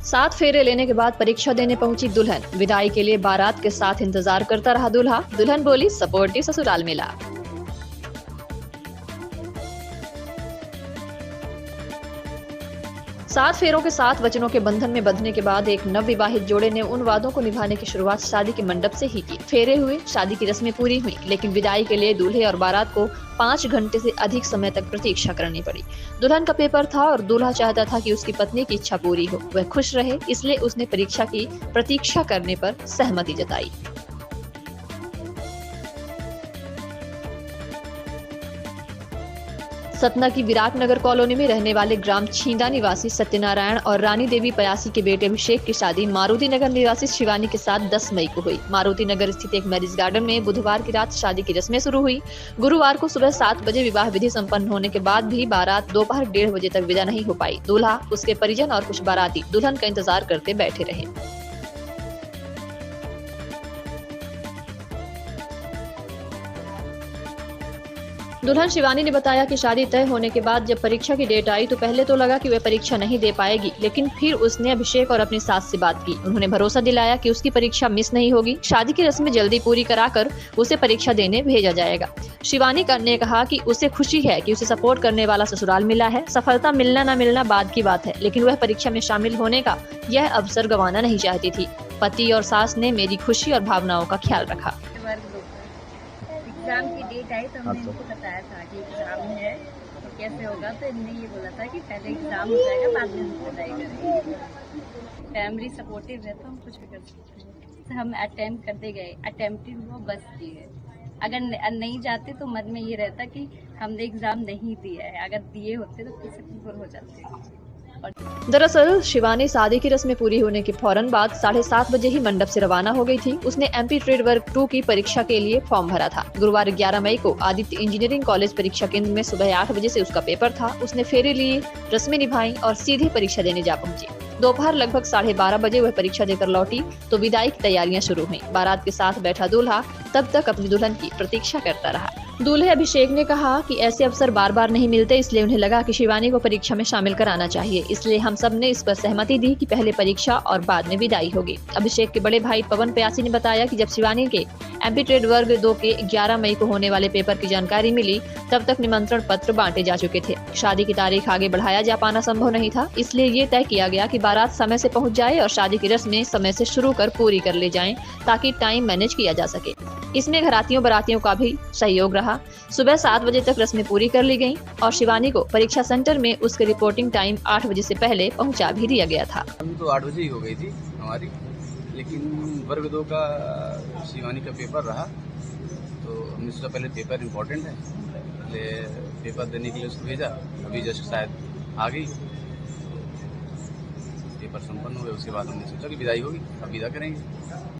7 फेरे लेने के बाद परीक्षा देने पहुंची दुल्हन। विदाई के लिए बारात के साथ इंतजार करता रहा दूल्हा। दुल्हन बोली, सपोर्टिव ससुराल मिला। 7 फेरों के 7 वचनों के बंधन में बंधने के बाद एक नवविवाहित जोड़े ने उन वादों को निभाने की शुरुआत शादी के मंडप से ही की। फेरे हुए, शादी की रस्में पूरी हुई, लेकिन विदाई के लिए दूल्हे और बारात को 5 घंटे से अधिक समय तक प्रतीक्षा करनी पड़ी। दुल्हन का पेपर था और दूल्हा चाहता था कि उसकी पत्नी की इच्छा पूरी हो, वह खुश रहे, इसलिए उसने परीक्षा की प्रतीक्षा करने पर सहमति जताई। सतना की विराटनगर कॉलोनी में रहने वाले ग्राम छींदा निवासी सत्यनारायण और रानी देवी पयासी के बेटे अभिषेक की शादी मारुति नगर निवासी शिवानी के साथ 10 मई को हुई। मारुति नगर स्थित एक मैरिज गार्डन में बुधवार की रात शादी की रस्में शुरू हुई। गुरुवार को सुबह 7 बजे विवाह विधि संपन्न होने के बाद भी बारात दोपहर 1:30 बजे तक विदा नहीं हो पाई। दूल्हा, उसके परिजन और कुछ बाराती दुल्हन का इंतजार करते बैठे रहे। दुल्हन शिवानी ने बताया कि शादी तय होने के बाद जब परीक्षा की डेट आई तो पहले तो लगा कि वह परीक्षा नहीं दे पाएगी, लेकिन फिर उसने अभिषेक और अपनी सास से बात की। उन्होंने भरोसा दिलाया कि उसकी परीक्षा मिस नहीं होगी, शादी की रस्में जल्दी पूरी कराकर उसे परीक्षा देने भेजा जाएगा। शिवानी ने कहा कि उसे खुशी है कि उसे सपोर्ट करने वाला ससुराल मिला है। सफलता मिलना न मिलना बाद की बात है, लेकिन वह परीक्षा में शामिल होने का यह अवसर गंवाना नहीं चाहती थी। पति और सास ने मेरी खुशी और भावनाओं का ख्याल रखा। एग्जाम की डेट आई तो हमने इनको बताया था कि एग्जाम है तो कैसे होगा, तो इनने ये बोला था कि पहले एग्जाम हो जाएगा बाद में हम पढ़ाई करेंगे। फैमिली सपोर्टिव है तो हम कुछ भी कर सकते हैं। तो हम अटेम्प्ट करते गए, अटेम्प्टेड हुआ, बस किए। अगर नहीं जाते तो मन में ये रहता कि हमने एग्जाम नहीं दिया है, अगर दिए होते तो फिर से हो जाते। दरअसल शिवानी शादी की रस्में पूरी होने के फौरन बाद 7:30 बजे ही मंडप से रवाना हो गई थी। उसने MP ट्रेड वर्ग 2 की परीक्षा के लिए फॉर्म भरा था। गुरुवार 11 मई को आदित्य इंजीनियरिंग कॉलेज परीक्षा केंद्र में सुबह 8 बजे से उसका पेपर था। उसने फेरे लिए, रस्में निभाई और सीधे परीक्षा देने जा पहुंची। दोपहर लगभग 12:30 बजे वह परीक्षा देकर लौटी तो विदाई की तैयारियां शुरू हुई। बारात के साथ बैठा दूल्हा तब तक अपनी दुल्हन की प्रतीक्षा करता रहा। दूल्हे अभिषेक ने कहा कि ऐसे अवसर बार बार नहीं मिलते, इसलिए उन्हें लगा कि शिवानी को परीक्षा में शामिल कराना चाहिए। इसलिए हम सब ने इस पर सहमति दी कि पहले परीक्षा और बाद में विदाई होगी। अभिषेक के बड़े भाई पवन पयासी ने बताया कि जब शिवानी के MP ट्रेड वर्ग 2 के 11 मई को होने वाले पेपर की जानकारी मिली, तब तक निमंत्रण पत्र बांटे जा चुके थे। शादी की तारीख आगे बढ़ाया जा पाना संभव नहीं था, इसलिए ये तय किया गया कि बारात समय से पहुंच जाए और शादी की रस्में समय से शुरू कर पूरी कर ले जाएं, ताकि टाइम मैनेज किया जा सके। इसमें घरातियों बरातियों का भी सहयोग रहा। सुबह 7 बजे तक रस्में पूरी कर ली गईं और शिवानी को परीक्षा सेंटर में उसके रिपोर्टिंग टाइम 8 बजे से पहले पहुंचा भी दिया गया था। अभी तो 8 बजे ही हो गई थी हमारी, लेकिन वर्ग 2 का शिवानी का पेपर रहा तो हमने सोचा पहले पेपर इम्पोर्टेंट है, इसलिए पेपर देने के लिए उसको भेजा। अभी जस्ट शायद आ गई, पेपर संपन्न हुए, उसके बाद हमने सोचा कि विदाई होगी, अब विदा करेंगे।